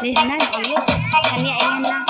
Lihanan, ayo. Kani ayan na.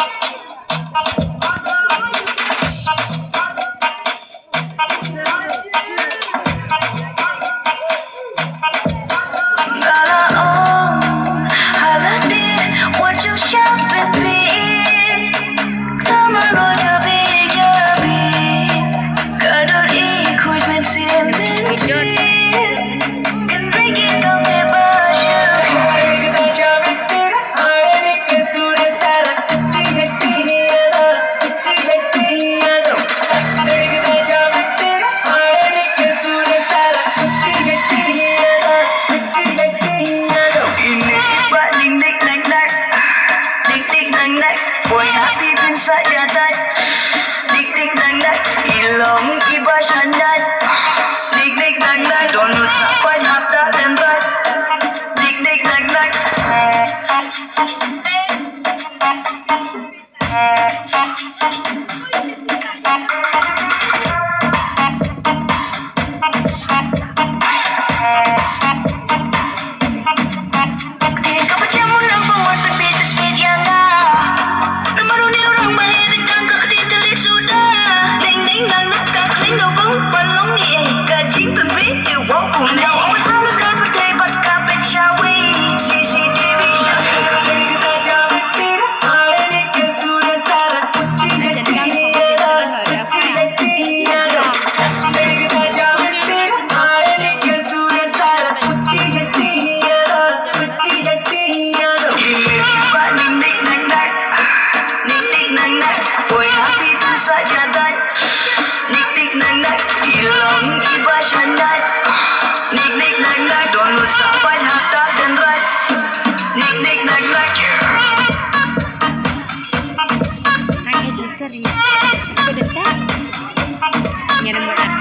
Sajadat dik dik nang nang ilong iba sandat dik dik nang nang download sampai hafta dan rat dik dik nang nang ketika berjamu nang buat berbeda media nggak namun orang bayar ditangkap di telit sudah ning ning nang nak kakling dobong balong ni kajing pembe di wow now always look at the table carpet shawi CCTV sajadat nik nik nang nang ilong iba sandat nik nik nang nang download sampai hafta dan rat nik nik nang nang Hanya sisir ya. Aku detak. Ya nomor